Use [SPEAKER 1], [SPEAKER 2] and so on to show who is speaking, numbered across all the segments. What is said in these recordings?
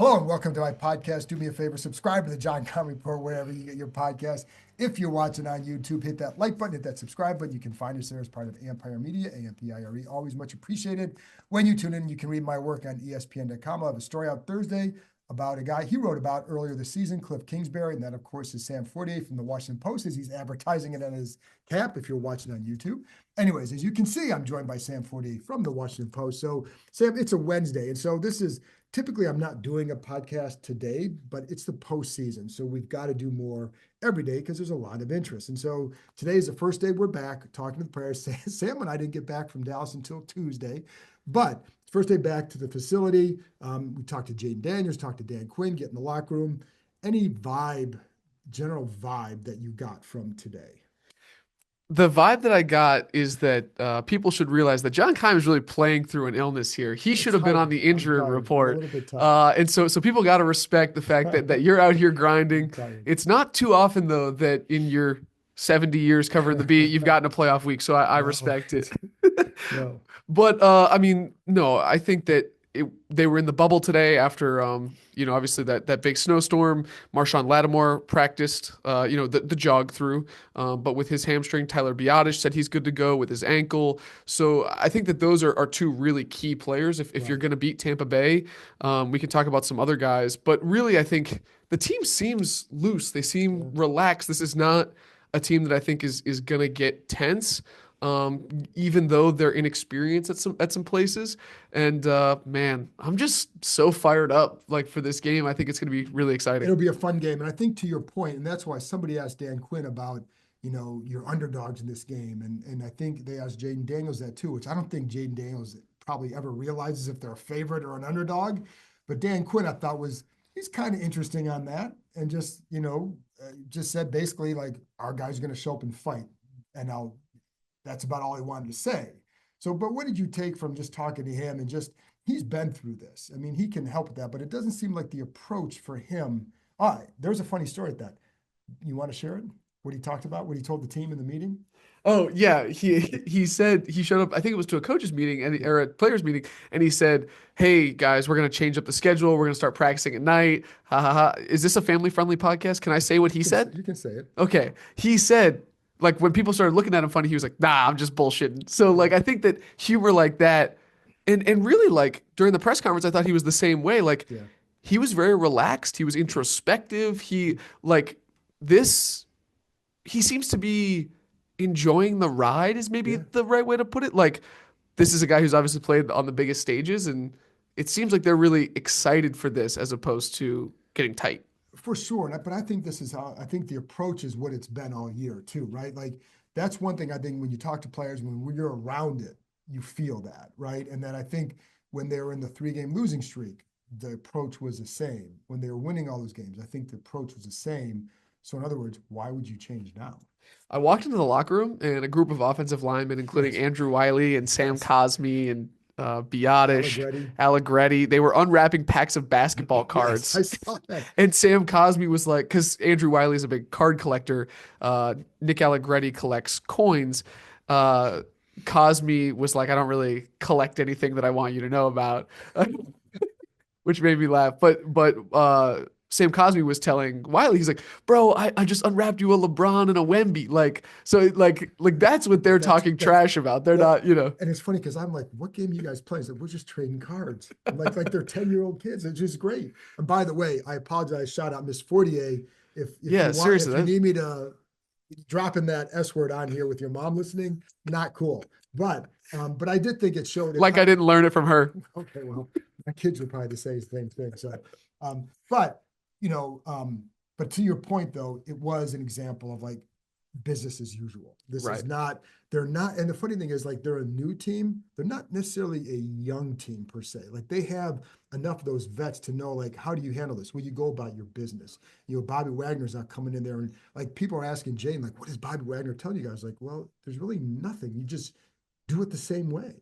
[SPEAKER 1] Hello and welcome to my podcast. Do me a favor, subscribe to the John Keim Report wherever you get your podcast. If you're watching on YouTube, hit that like button, hit that subscribe button. You can find us there as part of Ampire Media, AMPIRE. Always much appreciated. When you tune in, you can read my work on ESPN.com. I'll have a story out Thursday about a guy he wrote about earlier this season, Cliff Kingsbury, and that, of course, is Sam Fortier from the Washington Post, as he's advertising it on his cap if you're watching on YouTube. Anyways, as you can see, I'm joined by Sam Fortier from the Washington Post. So, Sam, it's a Wednesday, and so this is typically I'm not doing a podcast today, but it's the postseason. So we've got to do more every day because there's a lot of interest. And so today is the first day we're back talking to the players. Sam and I didn't get back from Dallas until Tuesday, but first day back to the facility. We talked to Jayden Daniels, talked to Dan Quinn, get in the locker room. Any general vibe that you got from today?
[SPEAKER 2] The vibe that I got is that people should realize that John Keim is really playing through an illness here. He should have been on the injury report. And so people got to respect the fact that you're out here grinding. It's not too often, though, that in your 70 years covering the beat, you've gotten a playoff week. So I respect it.
[SPEAKER 1] No.
[SPEAKER 2] But I mean, no, I think that they were in the bubble today after, obviously that big snowstorm. Marshawn Lattimore practiced, the jog through, but with his hamstring. Tyler Biadasz said he's good to go with his ankle. So I think that those are two really key players. If you're going to beat Tampa Bay, we can talk about some other guys. But really, I think the team seems loose. They seem relaxed. This is not a team that I think is going to get tense. Even though they're inexperienced at some places. And man, I'm just so fired up for this game. I think it's going to be really exciting.
[SPEAKER 1] It'll be a fun game. And I think to your point, and that's why somebody asked Dan Quinn about, your underdogs in this game. And I think they asked Jayden Daniels that too, which I don't think Jayden Daniels probably ever realizes if they're a favorite or an underdog. But Dan Quinn, I thought he's kind of interesting on that. And just said basically our guy's going to show up and fight. And that's about all he wanted to say. So, but what did you take from just talking to him and he's been through this? I mean, he can help with that, but it doesn't seem like the approach for him. All right, there's a funny story at that. You want to share it? What he talked about, what he told the team in the meeting?
[SPEAKER 2] Oh yeah, he said he showed up. I think it was to a coaches meeting or a players meeting, and he said, "Hey guys, we're gonna change up the schedule. We're gonna start practicing at night." Ha ha ha. Is this a family friendly podcast? Can I say what he said?
[SPEAKER 1] You can say it.
[SPEAKER 2] Okay, he said. When people started looking at him funny, he was like, "Nah, I'm just bullshitting." So I think that humor like that, and really during the press conference, I thought he was the same way. He was very relaxed. He was introspective. He seems to be enjoying the ride is maybe the right way to put it. This is a guy who's obviously played on the biggest stages, and it seems like they're really excited for this as opposed to getting tight.
[SPEAKER 1] For sure. But I think I think the approach is what it's been all year too, right? That's one thing I think when you talk to players, when you're around it, you feel that, right? And then I think when they were in the 3-game losing streak, the approach was the same. When they were winning all those games, I think the approach was the same. So in other words, why would you change now?
[SPEAKER 2] I walked into the locker room and a group of offensive linemen, including Andrew Wiley and Sam Cosmi and Biadasz, Allegretti. They were unwrapping packs of basketball cards.
[SPEAKER 1] Yes, I saw that.
[SPEAKER 2] And Sam Cosmi was because Andrew Wiley is a big card collector. Nick Allegretti collects coins. Cosmi was like, I don't really collect anything that I want you to know about, which made me laugh. But Sam Cosmi was telling Wiley, he's like, bro, I just unwrapped you a LeBron and a Wemby. That's what they're talking trash about. They're not,
[SPEAKER 1] And it's funny because I'm like, what game you guys play? He's like, we're just trading cards. I'm like they're 10-year-old kids. It's just great. And by the way, I apologize. Shout out Miss Fortier. If you need me to drop in that S word on here with your mom listening, not cool. But I did think it showed.
[SPEAKER 2] I didn't learn it from her.
[SPEAKER 1] Okay, well, my kids would probably say the same thing. So, but to your point though, it was an example of business as usual. This is not, they're not, and the funny thing is they're a new team. They're not necessarily a young team per se. They have enough of those vets to know how do you handle this? Well, you go about your business. Bobby Wagner's not coming in there and people are asking Jane, what is Bobby Wagner telling you guys? Well, there's really nothing. You just do it the same way.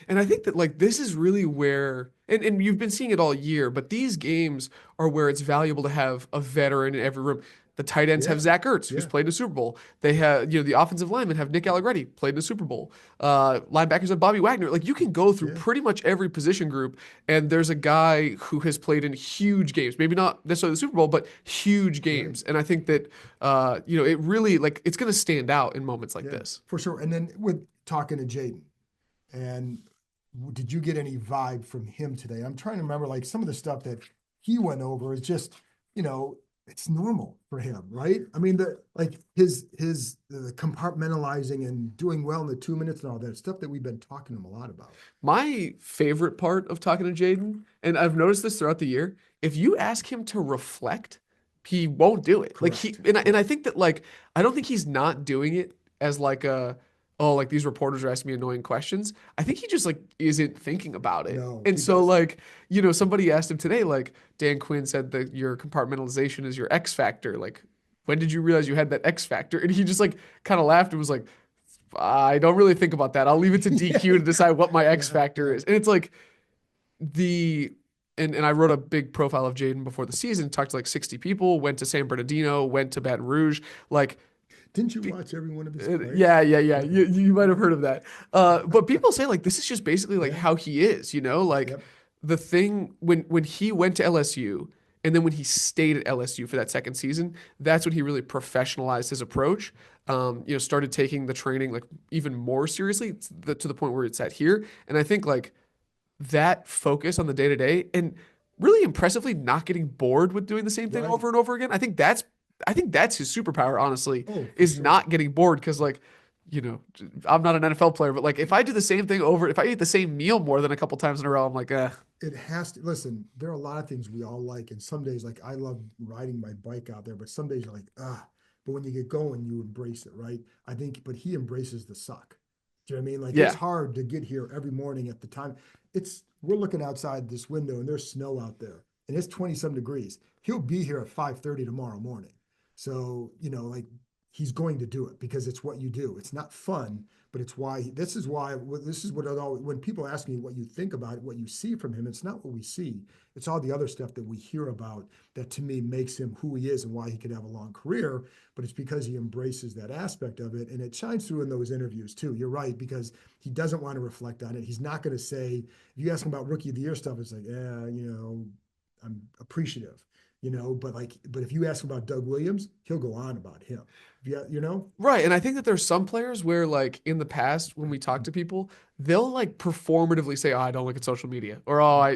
[SPEAKER 2] And I think that this is really where, and you've been seeing it all year, but these games are where it's valuable to have a veteran in every room. The tight ends have
[SPEAKER 1] Yeah.
[SPEAKER 2] Zach Ertz, who's
[SPEAKER 1] Yeah.
[SPEAKER 2] played in the Super Bowl. They have, the offensive linemen have Nick Allegretti, played in the Super Bowl. Linebackers have Bobby Wagner. Like you can go through
[SPEAKER 1] Yeah.
[SPEAKER 2] pretty much every position group, and there's a guy who has played in huge games, maybe not necessarily the Super Bowl, but huge
[SPEAKER 1] Right.
[SPEAKER 2] games. And I think that, it really like it's going to stand out in moments like
[SPEAKER 1] Yeah.
[SPEAKER 2] this.
[SPEAKER 1] For sure. And then with talking to Jayden, and did you get any vibe from him today? I'm trying to remember like some of the stuff that he went over is just, you know, it's normal for him, right? I mean, the like his the compartmentalizing and doing well in the 2 minutes and all that stuff that we've been talking to him a lot about.
[SPEAKER 2] My favorite part of talking to Jayden, and I've noticed this throughout the year, if you ask him to reflect, he won't do it. Like he
[SPEAKER 1] Correct.
[SPEAKER 2] and I think that like I don't think he's not doing it as like a oh like these reporters are asking me annoying questions. I think he just like isn't thinking about it.
[SPEAKER 1] No,
[SPEAKER 2] And
[SPEAKER 1] he
[SPEAKER 2] so
[SPEAKER 1] doesn't.
[SPEAKER 2] like, somebody asked him today, like Dan Quinn said that your compartmentalization is your X factor. Like, when did you realize you had that X factor? And he just like kind of laughed and was like, I don't really think about that. I'll leave it to DQ to decide what my X
[SPEAKER 1] Yeah,
[SPEAKER 2] factor
[SPEAKER 1] yeah.
[SPEAKER 2] is. And it's like the and I wrote a big profile of Jayden before the season, talked to like 60 people, went to San Bernardino, went to Baton Rouge. Like,
[SPEAKER 1] Didn't you watch every one of his
[SPEAKER 2] yeah,
[SPEAKER 1] plays?
[SPEAKER 2] yeah, yeah.
[SPEAKER 1] Yeah.
[SPEAKER 2] You might have heard of that. But people say like this is just basically like
[SPEAKER 1] Yeah.
[SPEAKER 2] how he is, like
[SPEAKER 1] Yep.
[SPEAKER 2] the thing when he went to LSU and then when he stayed at LSU for that second season, that's when he really professionalized his approach. Started taking the training like even more seriously to the point where it's at here. And I think like that focus on the day to day and really impressively not getting bored with doing the same thing
[SPEAKER 1] Right.
[SPEAKER 2] over and over again. I think that's his superpower, honestly,
[SPEAKER 1] Oh, for
[SPEAKER 2] is
[SPEAKER 1] sure.
[SPEAKER 2] not getting bored because like, you know, I'm not an NFL player, but like if I do the same thing over, if I eat the same meal more than a couple times in a row, I'm like,
[SPEAKER 1] It has to listen. There are a lot of things we all like, and some days, like I love riding my bike out there, but some days you're like, ah. But when you get going, you embrace it, right? I think, but he embraces the suck. Do you know what I mean? Like it's
[SPEAKER 2] yeah,
[SPEAKER 1] hard to get here every morning at the time. We're looking outside this window and there's snow out there, and it's 20 some degrees. He'll be here at 5:30 tomorrow morning. So like he's going to do it because it's what you do. It's not fun, but it's why this is what it all when people ask me what you think about it, what you see from him, it's not what we see. It's all the other stuff that we hear about that to me makes him who he is and why he could have a long career. But it's because he embraces that aspect of it, and it shines through in those interviews too. You're right, because he doesn't want to reflect on it. He's not going to say, if you ask him about rookie of the year stuff, it's like, yeah, I'm appreciative. But if you ask him about Doug Williams, he'll go on about him. Yeah,
[SPEAKER 2] right. And I think that there's some players where like in the past when we talk to people, they'll like performatively say, "Oh, I don't look at social media," or "Oh, I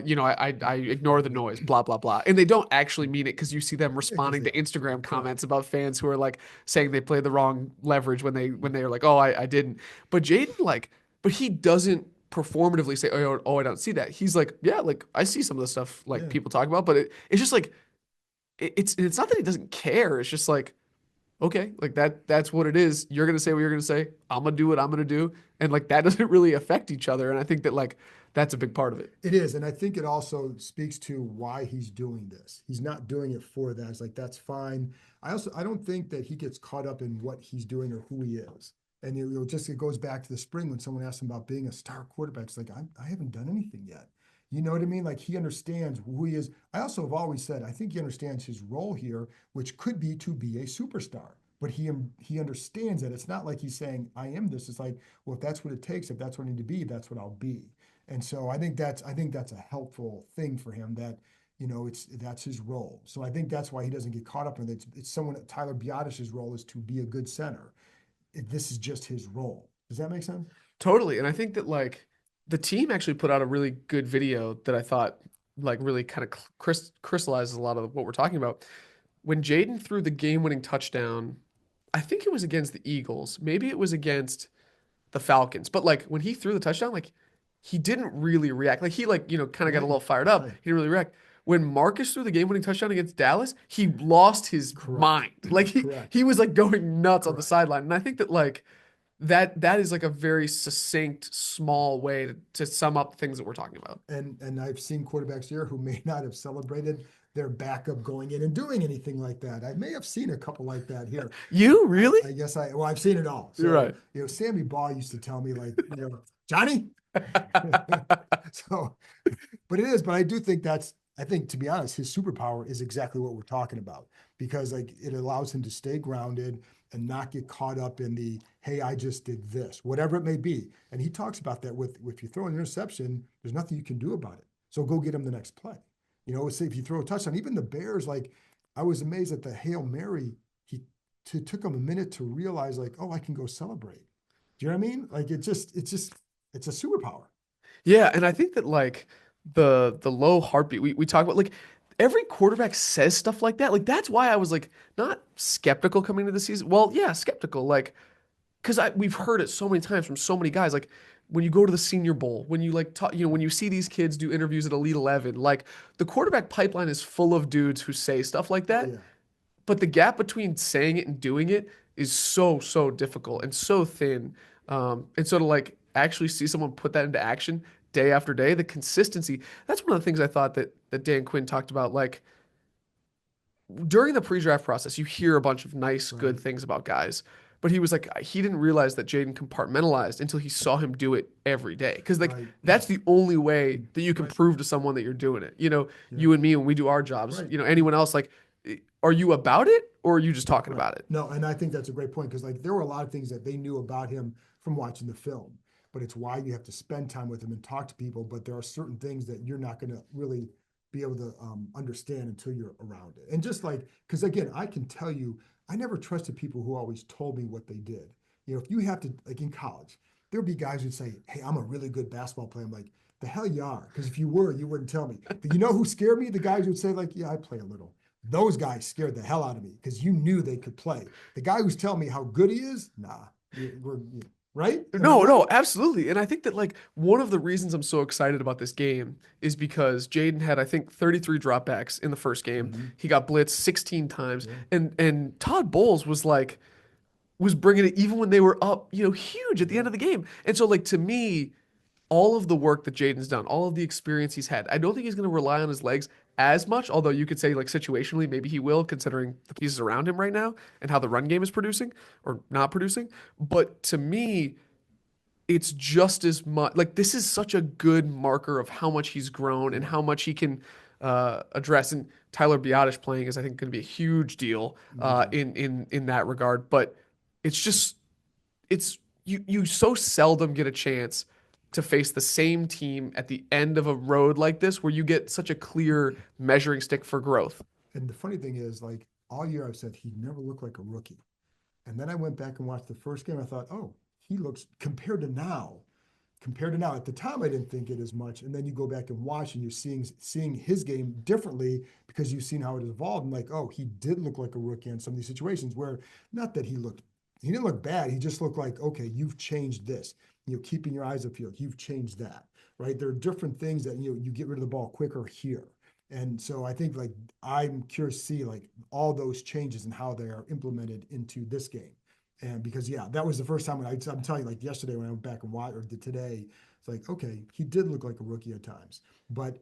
[SPEAKER 2] ignore the noise," blah blah blah, and they don't actually mean it because you see them
[SPEAKER 1] because
[SPEAKER 2] responding
[SPEAKER 1] they
[SPEAKER 2] to
[SPEAKER 1] are
[SPEAKER 2] Instagram comments
[SPEAKER 1] correct.
[SPEAKER 2] about fans who are like saying they played the wrong leverage when they are like, "Oh, I didn't," but Jayden but he doesn't performatively say, "Oh, I don't see that." He's like, "Yeah, like I see some of the stuff like
[SPEAKER 1] Yeah,
[SPEAKER 2] people talk about," but it's just like it's not that he doesn't care. It's just like okay, like that's what it is. You're gonna say what you're gonna say. I'm gonna do what I'm gonna do. And like that doesn't really affect each other. And I think that like that's a big part of it.
[SPEAKER 1] it is, and I think it also speaks to why he's doing this. He's not doing it for that. It's like that's fine. I don't think that he gets caught up in what he's doing or who he is. And it goes back to the spring when someone asked him about being a star quarterback. It's like I haven't done anything yet. You know what I mean? Like he understands who he is. I also have always said I think he understands his role here, which could be to be a superstar. But he understands that it's not like he's saying I am this. It's like, well, if that's what it takes, if that's what I need to be, that's what I'll be. And so I think that's a helpful thing for him that that's his role. So I think that's why he doesn't get caught up in it. It's someone Tyler Biadash's role is to be a good center. This is just his role. Does that make sense?
[SPEAKER 2] Totally. And I think that like the team actually put out a really good video that I thought like really kind of crystallizes a lot of what we're talking about. When Jayden threw the game-winning touchdown, I think it was against the Eagles. Maybe it was against the Falcons. But like when he threw the touchdown, like he didn't really react. Like he kind of got a
[SPEAKER 1] Right.
[SPEAKER 2] little fired up.
[SPEAKER 1] Right.
[SPEAKER 2] He didn't really react. When Marcus threw the game-winning touchdown against Dallas, he lost his
[SPEAKER 1] Correct.
[SPEAKER 2] mind. Like he
[SPEAKER 1] Correct.
[SPEAKER 2] he was like going nuts on the
[SPEAKER 1] Correct.
[SPEAKER 2] sideline. And I think that like that is like a very succinct, small way to sum up the things that we're talking about.
[SPEAKER 1] And I've seen quarterbacks here who may not have celebrated their backup going in and doing anything like that. I may have seen a couple like that here.
[SPEAKER 2] You
[SPEAKER 1] I,
[SPEAKER 2] really?
[SPEAKER 1] I guess well, I've seen it all.
[SPEAKER 2] You're
[SPEAKER 1] So,
[SPEAKER 2] right.
[SPEAKER 1] Sammy Baugh used to tell me like, Johnny. So, but it is, but I do think I think, to be honest, his superpower is exactly what we're talking about, because like it allows him to stay grounded and not get caught up in the, hey, I just did this, whatever it may be. And he talks about that with, if you throw an interception, there's nothing you can do about it. So go get him the next play. Say if you throw a touchdown, even the Bears, like I was amazed at the Hail Mary. Took him a minute to realize, like, oh, I can go celebrate. Do you know what I mean? Like it's a superpower.
[SPEAKER 2] Yeah, and I think that like the low heartbeat we talk about like every quarterback says stuff like that. Like that's why I was like not skeptical coming into the season. Well, yeah, skeptical. Like because we've heard it so many times from so many guys. Like when you go to the Senior Bowl, when you like talk, when you see these kids do interviews at Elite 11, like the quarterback pipeline is full of dudes who say stuff like
[SPEAKER 1] Oh
[SPEAKER 2] that.
[SPEAKER 1] yeah,
[SPEAKER 2] But the gap between saying it and doing it is so difficult and so thin. And so to like actually see someone put that into action day after day, the consistency, that's one of the things I thought that Dan Quinn talked about. Like during the pre-draft process, you hear a bunch of nice, good
[SPEAKER 1] right,
[SPEAKER 2] things about guys. But he was like, he didn't realize that Jayden compartmentalized until he saw him do it every day. Because like
[SPEAKER 1] right,
[SPEAKER 2] that's the only way that you can
[SPEAKER 1] right,
[SPEAKER 2] prove to someone that you're doing it.
[SPEAKER 1] yeah,
[SPEAKER 2] You and me when we do our jobs,
[SPEAKER 1] right.
[SPEAKER 2] anyone else, like, are you about it or are you just talking
[SPEAKER 1] Right.
[SPEAKER 2] about it?
[SPEAKER 1] No, and I think that's a great point, because like there were a lot of things that they knew about him from watching the film, but it's why you have to spend time with him and talk to people. But there are certain things that you're not going to really be able to understand until you're around it. And just like, because again, I can tell you, I never trusted people who always told me what they did. If you have to, like in college, there'd be guys who'd say, "Hey, I'm a really good basketball player." I'm like, "The hell you are," because if you were, you wouldn't tell me. But you know who scared me? The guys who'd say, like, "Yeah, I play a little." Those guys scared the hell out of me because you knew they could play. The guy who's telling me how good he is, nah, right? Am I
[SPEAKER 2] No,
[SPEAKER 1] right?
[SPEAKER 2] no, absolutely. And I think that like one of the reasons I'm so excited about this game is because Jayden had, I think, 33 dropbacks in the first game.
[SPEAKER 1] Mhm.
[SPEAKER 2] He got blitzed 16 times.
[SPEAKER 1] Yeah,
[SPEAKER 2] And Todd Bowles was bringing it even when they were up, huge at the
[SPEAKER 1] yeah,
[SPEAKER 2] end of the game. And so like to me, all of the work that Jayden's done, all of the experience he's had, I don't think he's going to rely on his legs as much, although you could say like situationally maybe he will considering the pieces around him right now and how the run game is producing or not producing. But to me, it's just as much like this is such a good marker of how much he's grown and
[SPEAKER 1] yeah.
[SPEAKER 2] how much he can address. And Tyler Biotish playing is, I think, going to be a huge deal
[SPEAKER 1] No doubt.
[SPEAKER 2] in that regard. But it's just it's you so seldom get a chance to face the same team at the end of a road like this where you get such a clear measuring stick for growth.
[SPEAKER 1] And the funny thing is, like all year I've said he never looked like a rookie. And then I went back and watched the first game. I thought, oh, he looks compared to now. At the time, I didn't think it as much. And then you go back and watch, and you're seeing his game differently because you've seen how it evolved. And like, oh, he did look like a rookie in some of these situations where not that he didn't look bad. He just looked like, okay, you've changed this. Keeping your eyes upfield, you've changed that, right? There are different things that you get rid of the ball quicker here. And so I think like I'm curious to see like all those changes and how they are implemented into this game. And because yeah, that was the first time I'm telling you, like yesterday when I went back and watched, or today, it's like, okay, he did look like a rookie at times. But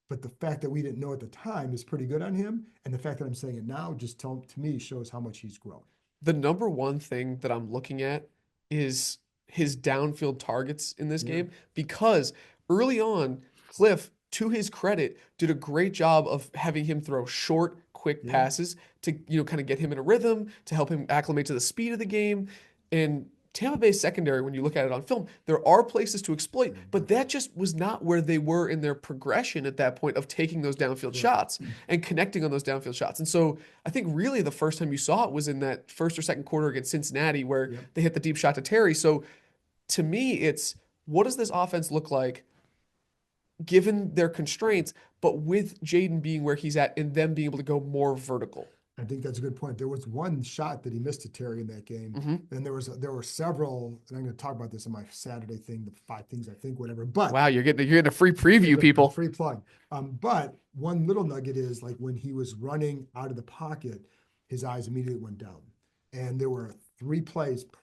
[SPEAKER 1] the fact that we didn't know at the time is pretty good on him. And the fact that I'm saying it now to me shows how much he's grown.
[SPEAKER 2] The number one thing that I'm looking at is his downfield targets in this
[SPEAKER 1] Yeah.
[SPEAKER 2] game because early on, Cliff, to his credit, did a great job of having him throw short, quick
[SPEAKER 1] Yeah.
[SPEAKER 2] passes to, kind of get him in a rhythm, to help him acclimate to the speed of the game. And Tampa Bay secondary, when you look at it on film, there are places to exploit, but that just was not where they were in their progression at that point of taking those downfield
[SPEAKER 1] Correct.
[SPEAKER 2] shots and connecting on those downfield shots. And so I think really the first time you saw it was in that first or second quarter against Cincinnati where
[SPEAKER 1] Yep.
[SPEAKER 2] they hit the deep shot to Terry. So to me, it's what does this offense look like given their constraints, but with Jayden being where he's at and them being able to go more vertical?
[SPEAKER 1] I think that's a good point. There was one shot that he missed to Terry in that game.
[SPEAKER 2] Mm-hmm.
[SPEAKER 1] Then there were several, and I'm going to talk about this in my Saturday thing, the 5 things I think, whatever. But
[SPEAKER 2] Wow, you're getting a free preview,
[SPEAKER 1] the
[SPEAKER 2] people.
[SPEAKER 1] free plug. But one little nugget is like when he was running out of the pocket, his eyes immediately went down, and there were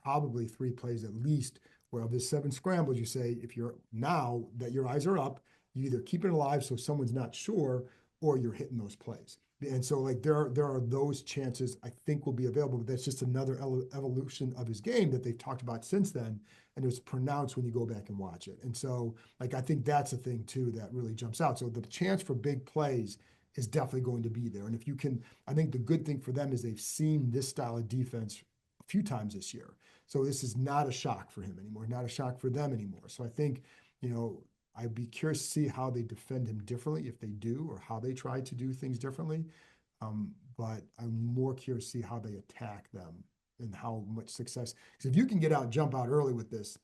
[SPEAKER 1] probably 3 plays at least, where of the 7 scrambles, you say if you're now that your eyes are up, you either keep it alive so someone's not sure, or you're hitting those plays. And so like there are those chances I think will be available, but that's just another evolution of his game that they've talked about since then. and it's pronounced when you go back and watch it. And so, like, I think that's a thing too that really jumps out. So the chance for big plays is definitely going to be there. And if you can, I think the good thing for them is they've seen this style of defense a few times this year. So this is not a shock for him anymore, not a shock for them anymore. So I think, I'd be curious to see how they defend him differently if they do, or how they try to do things differently. But I'm more curious to see how they attack them and how much success. Because if you can get out, jump out early with this,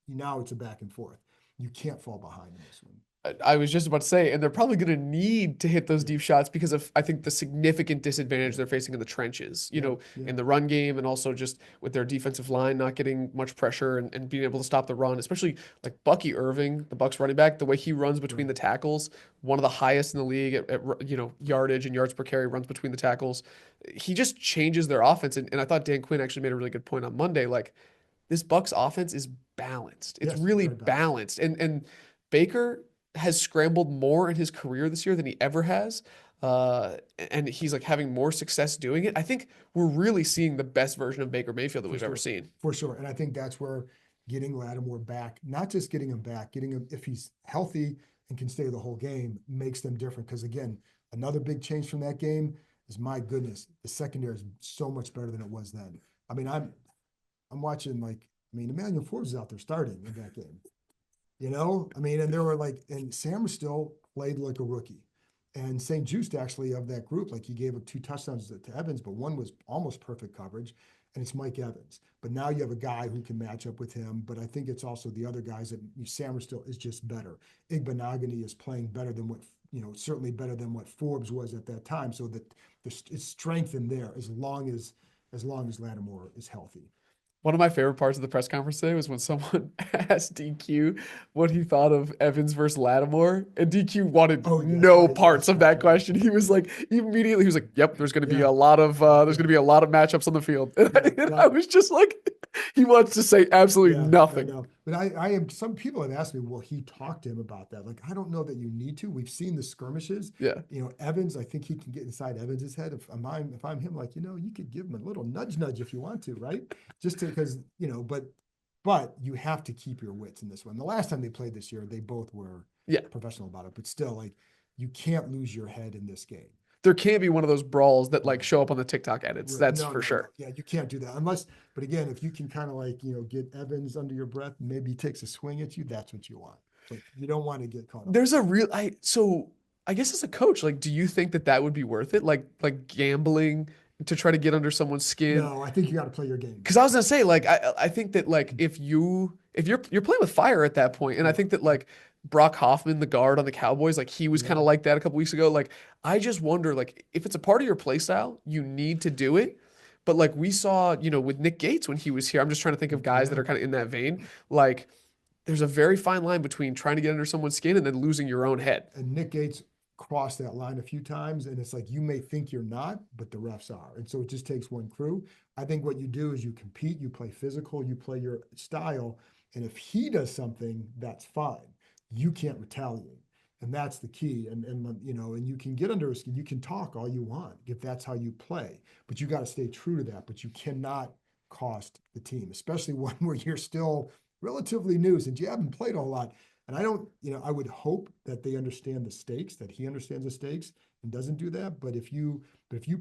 [SPEAKER 1] now it's a back and forth. You can't fall behind in this one.
[SPEAKER 2] I was just about to say, and they're probably going to need to hit those deep shots because of, I think, the significant disadvantage they're facing in the trenches, in the run game, and also just with their defensive line not getting much pressure and being able to stop the run, especially like Bucky Irving, the Bucks running back, the way he runs between the tackles, one of the highest in the league at yardage and yards per carry, runs between the tackles. He just changes their offense. And I thought Dan Quinn actually made a really good point on Monday. Like, this Bucks offense is balanced. It's really balanced. And Baker has scrambled more in his career this year than he ever has. And he's like having more success doing it. I think we're really seeing the best version of Baker Mayfield that we've ever seen.
[SPEAKER 1] For sure. And I think that's where getting Lattimore back, not just getting him back, getting him, if he's healthy and can stay the whole game, makes them different. Because again, another big change from that game is, my goodness, the secondary is so much better than it was then. I mean, I'm watching, Emmanuel Forbes is out there starting in that game. And there were and Sam still played like a rookie. And St. Juste, actually, of that group, he gave up 2 touchdowns to Evans, but one was almost perfect coverage, and it's Mike Evans. But now you have a guy who can match up with him. But I think it's also the other guys that Sam still is just better. Igbenogany is playing better than what, certainly better than what Forbes was at that time. So that it's strength in there as long as Lattimore is healthy.
[SPEAKER 2] One of my favorite parts of the press conference today was when someone asked DQ what he thought of Evans versus Lattimore, and DQ wanted no parts of that question. He was like, immediately, he was like, "Yep, there's going to be a lot of matchups on the field." And I was just like, he wants to say absolutely nothing.
[SPEAKER 1] But I am. Some people have asked me, "Will he talk to him about that?" I don't know that you need to. We've seen the skirmishes.
[SPEAKER 2] Yeah.
[SPEAKER 1] Evans, I think he can get inside Evans's head. If I'm him, you could give him a little nudge if you want to, right? Just because, but you have to keep your wits in this one. The last time they played this year, they both were professional about it, but still, you can't lose your head in this game.
[SPEAKER 2] There can't be one of those brawls that show up on the TikTok edits. That's for sure.
[SPEAKER 1] Yeah, you can't do that but again, if you can kind of get Evans under your breath, maybe he takes a swing at you, that's what you want. But you don't want to get caught up.
[SPEAKER 2] There's so I guess as a coach, do you think that would be worth it? Like gambling to try to get under someone's skin?
[SPEAKER 1] No, I think you got to play your game.
[SPEAKER 2] Because I was gonna say, I think that if you're playing with fire at that point, and I think that Brock Hoffman, the guard on the Cowboys, he was kind of like that a couple weeks ago. I just wonder, if it's a part of your play style, you need to do it. But we saw, with Nick Gates when he was here, I'm just trying to think of guys that are kind of in that vein. There's a very fine line between trying to get under someone's skin and then losing your own head.
[SPEAKER 1] And Nick Gates crossed that line a few times, and it's you may think you're not, but the refs are. And so it just takes one crew. I think what you do is you compete, you play physical, you play your style. And if he does something, that's fine. You can't retaliate. And that's the key. And you can get under his skin. You can talk all you want if that's how you play, but you got to stay true to that. But you cannot cost the team, especially one where you're still relatively new, since you haven't played a whole lot. And I would hope that they understand the stakes, that he understands the stakes and doesn't do that. But if you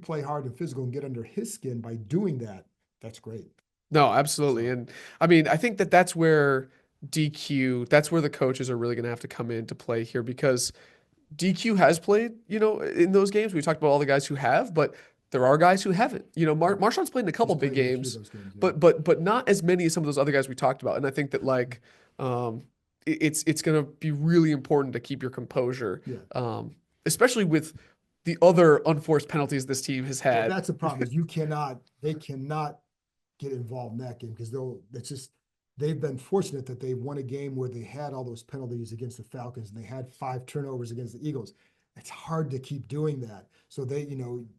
[SPEAKER 1] play hard and physical and get under his skin by doing that, that's great.
[SPEAKER 2] No, absolutely. And I think that's where that's where the coaches are really going to have to come into play here, because DQ has played, in those games. We talked about all the guys who have, but there are guys who haven't. Marshawn's played in a couple big games, but not as many as some of those other guys we talked about. And I think that it's going to be really important to keep your composure, especially with the other unforced penalties this team has had.
[SPEAKER 1] Well, that's the problem. Is they cannot get involved in that game, because they've been fortunate that they won a game where they had all those penalties against the Falcons and they had 5 turnovers against the Eagles. It's hard to keep doing that. So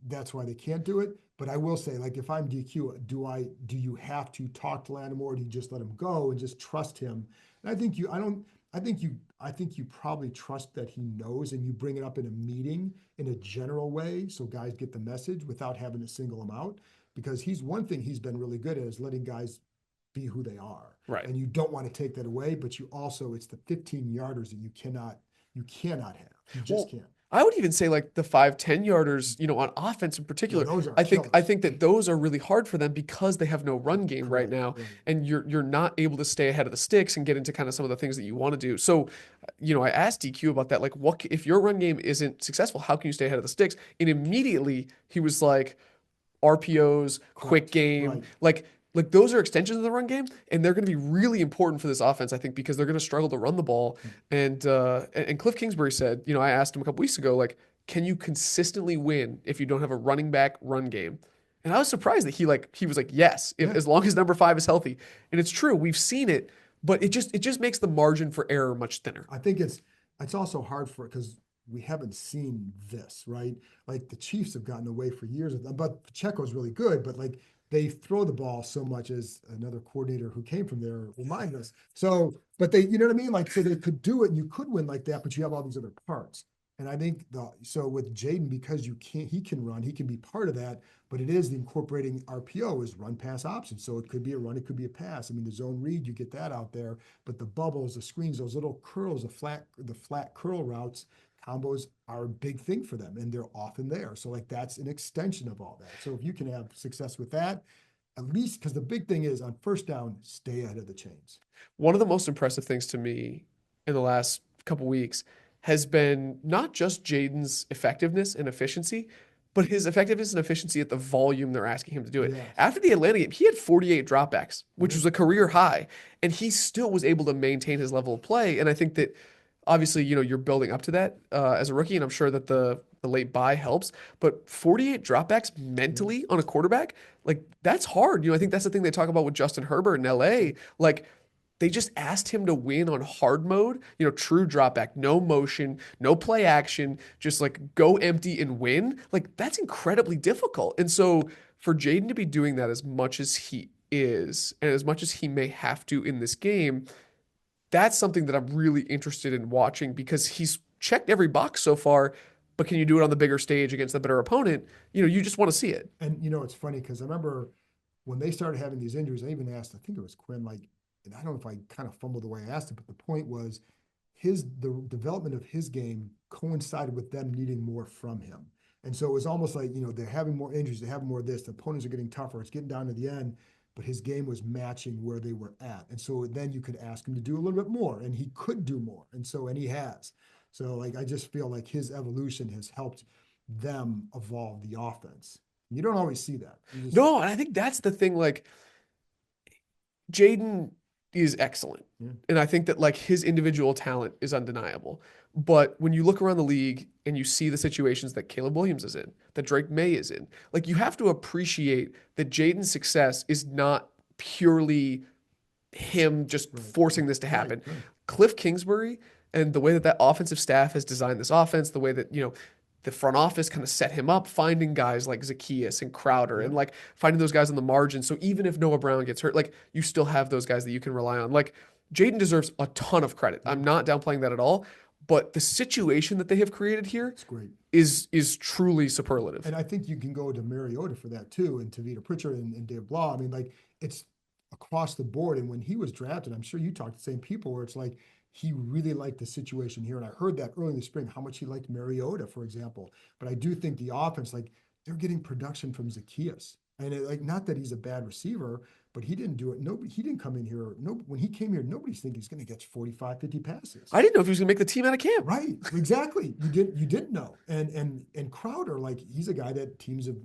[SPEAKER 1] that's why they can't do it. But I will say, if I'm DQ, do you have to talk to Lattimore, or do you just let him go and just trust him? And I think you probably trust that he knows, and you bring it up in a meeting in a general way so guys get the message without having to single him out. Because one thing he's been really good at is letting guys be who they are.
[SPEAKER 2] Right.
[SPEAKER 1] And you don't want to take that away, but you also, it's the 15 yarders that you cannot have. You just
[SPEAKER 2] Well,
[SPEAKER 1] can't.
[SPEAKER 2] I would even say like the 5, 10 yarders, on offense in
[SPEAKER 1] Yeah,
[SPEAKER 2] particular.
[SPEAKER 1] those are
[SPEAKER 2] I
[SPEAKER 1] killers.
[SPEAKER 2] think that those are really hard for them because they have no run game right
[SPEAKER 1] Correct.
[SPEAKER 2] now,
[SPEAKER 1] Right.
[SPEAKER 2] and you're not able to stay ahead of the sticks and get into kind of some of the things that you want to do. So, I asked DQ about that, like, what if your run game isn't successful? How can you stay ahead of the sticks? And immediately he was like, RPOs, quick
[SPEAKER 1] Correct.
[SPEAKER 2] game,
[SPEAKER 1] Right.
[SPEAKER 2] like those are extensions of the run game, and they're going to be really important for this offense, I think, because they're going to struggle to run the ball. And Cliff Kingsbury said, I asked him a couple weeks ago, like, can you consistently win if you don't have a running back run game? And I was surprised that he was like, yes, if,
[SPEAKER 1] Yeah.
[SPEAKER 2] as long as number 5 is healthy. And it's true, we've seen it, but it just makes the margin for error much thinner.
[SPEAKER 1] I think it's also hard for because we haven't seen this, right? Like the Chiefs have gotten away for years with them, but Pacheco's really good, but like they throw the ball so much, as another coordinator who came from there reminded us. So, but they, you know what I mean? Like, so they could do it and you could win like that, but you have all these other parts. And I think so with Jayden, because he can run, he can be part of that, but it is the incorporating RPO is run pass option. So it could be a run, it could be a pass. I mean, the zone read, you get that out there, but the bubbles, the screens, those little curls, the flat curl routes, combos are a big thing for them, and they're often there. So like that's an extension of all that. So if you can have success with that, at least because the big thing is on first down, stay ahead of the chains.
[SPEAKER 2] One of the most impressive things to me in the last couple weeks has been not just Jayden's effectiveness and efficiency, but his effectiveness and efficiency at the volume they're asking him to do it.
[SPEAKER 1] Yes.
[SPEAKER 2] After the Atlanta game, he had 48 dropbacks, which
[SPEAKER 1] Yeah.
[SPEAKER 2] was a career high, and he still was able to maintain his level of play. And I think that obviously, you're building up to that as a rookie, and I'm sure that the late buy helps. But 48 dropbacks
[SPEAKER 1] Yeah.
[SPEAKER 2] mentally on a quarterback, like that's hard. I think that's the thing they talk about with Justin Herbert in LA. Like they just asked him to win on hard mode, true drop back, no motion, no play action, just like go empty and win. Like that's incredibly difficult. And so for Jayden to be doing that as much as he is, and as much as he may have to in this game, that's something that I'm really interested in watching because he's checked every box so far. But can you do it on the bigger stage against the better opponent? You just want to see it.
[SPEAKER 1] And it's funny because I remember when they started having these injuries, I even asked, I think it was Quinn, like, and I don't know if I kind of fumbled the way I asked it, but the point was the development of his game coincided with them needing more from him. And so it was almost like, they're having more injuries, they have more of this, the opponents are getting tougher, it's getting down to the end, but his game was matching where they were at. And so then you could ask him to do a little bit more, and he could do more. And he has. So like I just feel like his evolution has helped them evolve the offense. You don't always see that.
[SPEAKER 2] No, and I think that's the thing. Like Jayden is excellent.
[SPEAKER 1] Yeah.
[SPEAKER 2] And I think that like his individual talent is undeniable. But when you look around the league and you see the situations that Caleb Williams is in, that Drake May is in, like you have to appreciate that Jayden's success is not purely him just forcing this to happen.
[SPEAKER 1] Right.
[SPEAKER 2] Cliff Kingsbury and the way that offensive staff has designed this offense, the way that, the front office kind of set him up, finding guys like Zacchaeus and Crowder and like finding those guys on the margin. So even if Noah Brown gets hurt, like you still have those guys that you can rely on. Like Jayden deserves a ton of credit. I'm not downplaying that at all. But the situation that they have created here
[SPEAKER 1] It's great.
[SPEAKER 2] is truly superlative.
[SPEAKER 1] And I think you can go to Mariota for that too, and Tavita Pritchard and Dave Blah. I mean, like it's across the board. And when he was drafted, I'm sure you talked to the same people where it's like he really liked the situation here. And I heard that early in the spring, how much he liked Mariota, for example. But I do think the offense, like they're getting production from Zacchaeus. And like, not that he's a bad receiver, but he didn't do it. Nobody, he didn't come in here. No, when he came here, nobody's thinking he's going to get 45, 50 passes.
[SPEAKER 2] I didn't know if he was going to make the team out of camp.
[SPEAKER 1] Right, exactly. You didn't know. And Crowder, like he's a guy that teams have,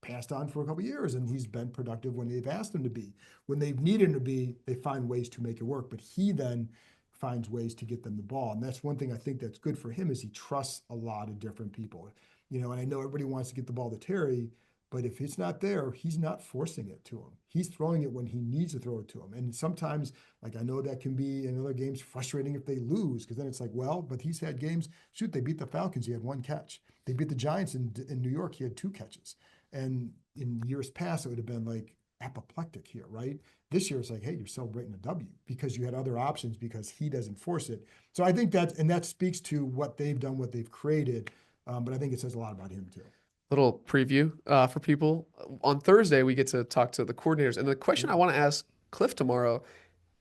[SPEAKER 1] passed on for a couple of years, and he's been productive when they've asked him to be. When they've needed him to be, they find ways to make it work. But he then finds ways to get them the ball. And that's one thing I think that's good for him is he trusts a lot of different people. And I know everybody wants to get the ball to Terry, but if it's not there, he's not forcing it to him. He's throwing it when he needs to throw it to him. And sometimes, like I know that can be in other games frustrating if they lose, because then it's like, well, but he's had games, shoot, they beat the Falcons, he had one catch. They beat the Giants in New York, he had two catches. And in years past, it would have been like apoplectic here, right? This year, it's like, hey, you're celebrating a W because you had other options because he doesn't force it. So I think that speaks to what they've done, what they've created. But I think it says a lot about him too.
[SPEAKER 2] Little preview for people. On Thursday, we get to talk to the coordinators. And the question I want to ask cliff tomorrow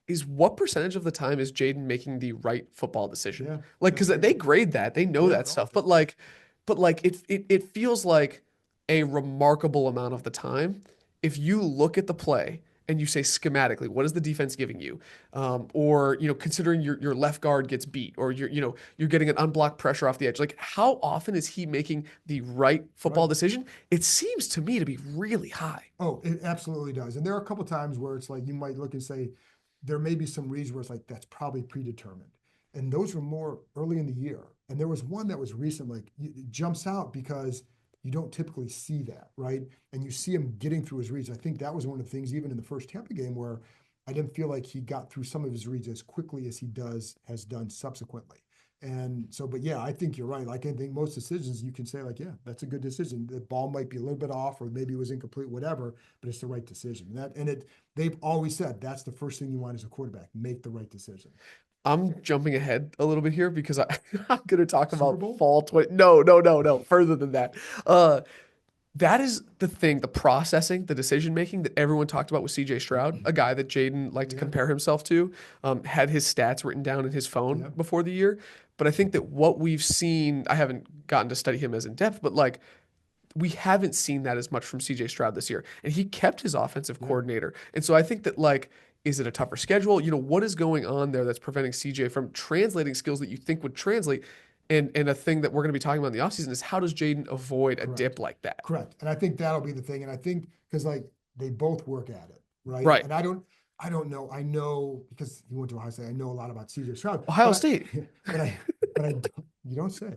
[SPEAKER 2] is what percentage of the time is Jayden making the right football decision?
[SPEAKER 1] Yeah.
[SPEAKER 2] Like, because they grade that, they know
[SPEAKER 1] Yeah.
[SPEAKER 2] that stuff, but like it feels like a remarkable amount of the time. If you look at the play and you say schematically, what is the defense giving you? Or considering your left guard gets beat, or you're getting an unblocked pressure off the edge. Like, how often is he making the right football
[SPEAKER 1] Right.
[SPEAKER 2] decision? It seems to me to be really high.
[SPEAKER 1] Oh, it absolutely does. And there are a couple times where it's like you might look and say, there may be some reads where it's like that's probably predetermined. And those were more early in the year. And there was one that was recent, like it jumps out because you don't typically see that, right? And you see him getting through his reads. I think that was one of the things, even in the first Tampa game, where I didn't feel like he got through some of his reads as quickly as has done subsequently. And so, but yeah, I think you're right. Like I think most decisions you can say like, yeah, that's a good decision. The ball might be a little bit off, or maybe it was incomplete, whatever, but it's the right decision. They've always said that's the first thing you want as a quarterback, make the right decision.
[SPEAKER 2] I'm jumping ahead a little bit here because I'm going to talk
[SPEAKER 1] Super
[SPEAKER 2] about
[SPEAKER 1] Bowl?
[SPEAKER 2] fall 20. No, no, no, no. Further than that. Uh, that is the thing, the processing, the decision making that everyone talked about with CJ Stroud, a guy that Jayden liked to
[SPEAKER 1] Yeah.
[SPEAKER 2] compare himself to, had his stats written down in his phone
[SPEAKER 1] Yeah.
[SPEAKER 2] before the year. But I think that what we've seen, I haven't gotten to study him as in depth, but like we haven't seen that as much from CJ Stroud this year. And he kept his offensive
[SPEAKER 1] Yeah.
[SPEAKER 2] coordinator. And so I think that like, is it a tougher schedule? What is going on there that's preventing CJ from translating skills that you think would translate? And a thing that we're going to be talking about in the offseason is how does Jayden avoid a dip
[SPEAKER 1] Correct.
[SPEAKER 2] like that?
[SPEAKER 1] Correct. And I think that'll be the thing. And I think because like they both work at it, right?
[SPEAKER 2] Right.
[SPEAKER 1] And I don't know. I know because he went to Ohio State. I know a lot about CJ Stroud,
[SPEAKER 2] Ohio State.
[SPEAKER 1] but I, but I don't, you don't say.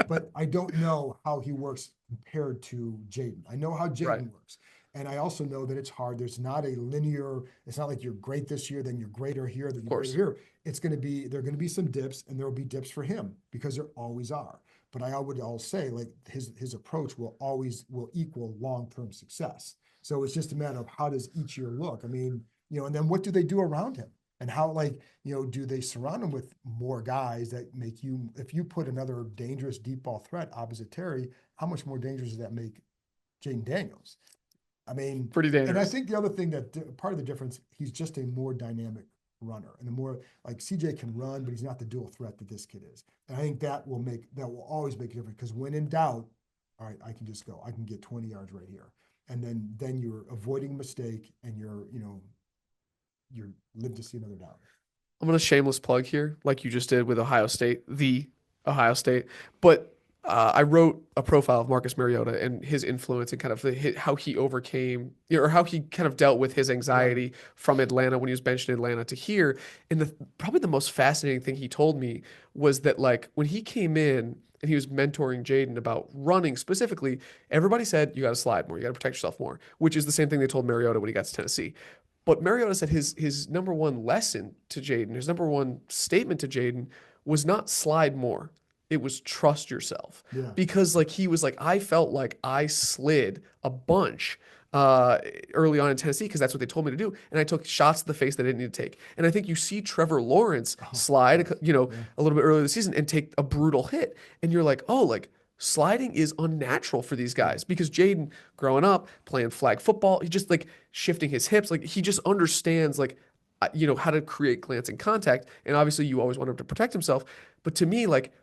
[SPEAKER 1] But I don't know how he works compared to Jayden. I know how
[SPEAKER 2] Right.
[SPEAKER 1] Jayden works, and I also know that it's hard. There's not a linear. It's not like you're great this year, then you're greater here, then
[SPEAKER 2] Of
[SPEAKER 1] you're greater
[SPEAKER 2] course.
[SPEAKER 1] here. It's going to be there are going to be some dips, and there will be dips for him because there always are. But I would all say like his approach will equal long-term success. So it's just a matter of how does each year look. I mean, and then what do they do around him? And how, like, do they surround him with more guys that make you, if you put another dangerous deep ball threat opposite Terry, how much more dangerous does that make Jayden Daniels? I mean,
[SPEAKER 2] Pretty
[SPEAKER 1] and I
[SPEAKER 2] dangerous.
[SPEAKER 1] think the other thing part of the difference, he's just a more dynamic runner, and the more like CJ can run, but he's not the dual threat that this kid is. And I think that will always make a difference because when in doubt, all right, I can just go, I can get 20 yards right here, and then you're avoiding a mistake, and you're live to see another down.
[SPEAKER 2] I'm gonna shameless plug here, like you just did with Ohio State, the Ohio State. But I wrote a profile of Marcus Mariota and his influence and kind of how he overcame, or how he kind of dealt with his
[SPEAKER 1] Right.
[SPEAKER 2] anxiety from Atlanta when he was benched in Atlanta to here. And probably the most fascinating thing he told me was that like when he came in and he was mentoring Jayden about running specifically, everybody said you got to slide more, you got to protect yourself more, which is the same thing they told Mariota when he got to Tennessee. But Mariota said his number one lesson to Jayden, his number one statement to Jayden was not slide more. It was trust yourself.
[SPEAKER 1] Yeah.
[SPEAKER 2] Because like he was like, I felt like I slid a bunch early on in Tennessee because that's what they told me to do. And I took shots to the face that I didn't need to take. And I think you see Trevor Lawrence
[SPEAKER 1] Oh,
[SPEAKER 2] slide,
[SPEAKER 1] yeah.
[SPEAKER 2] a little bit earlier this season and take a brutal hit. And you're like, oh, like sliding is unnatural for these
[SPEAKER 1] Yeah.
[SPEAKER 2] guys because Jayden growing up playing flag football, he just like shifting his hips, like he just understands like how to create glancing contact. And obviously you always want him to protect himself. But to me, like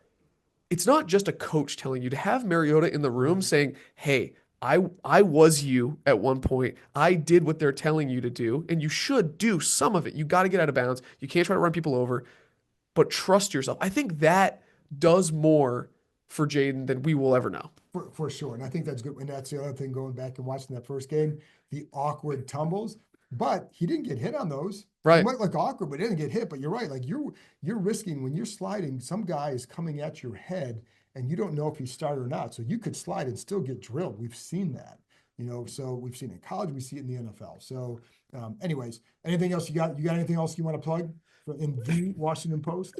[SPEAKER 2] it's not just a coach telling you to have Mariota in the room
[SPEAKER 1] Right.
[SPEAKER 2] saying, "Hey, I was you at one point. I did what they're telling you to do, and you should do some of it. You got to get out of bounds. You can't try to run people over, but trust yourself." I think that does more for Jayden than we will ever know.
[SPEAKER 1] For sure. And I think that's good. And that's the other thing going back and watching that first game, the awkward tumbles, but he didn't get hit on those. They
[SPEAKER 2] Right.
[SPEAKER 1] might look awkward, but he didn't get hit. But you're right. Like you're risking when you're sliding, some guy is coming at your head and you don't know if he's started or not. So you could slide and still get drilled. We've seen that. So we've seen it in college, we see it in the NFL. So anyways, anything else you got? You got anything else you want to plug in the Washington Post?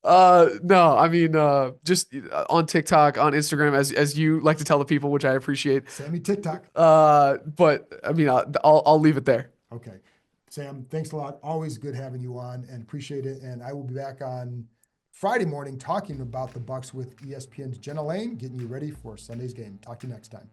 [SPEAKER 2] No, I mean, just on TikTok, on Instagram, as you like to tell the people, which I appreciate.
[SPEAKER 1] Sammy TikTok.
[SPEAKER 2] But I mean, I'll leave it there.
[SPEAKER 1] Okay. Sam, thanks a lot. Always good having you on and appreciate it. And I will be back on Friday morning talking about the Bucks with ESPN's Jenna Lane, getting you ready for Sunday's game. Talk to you next time.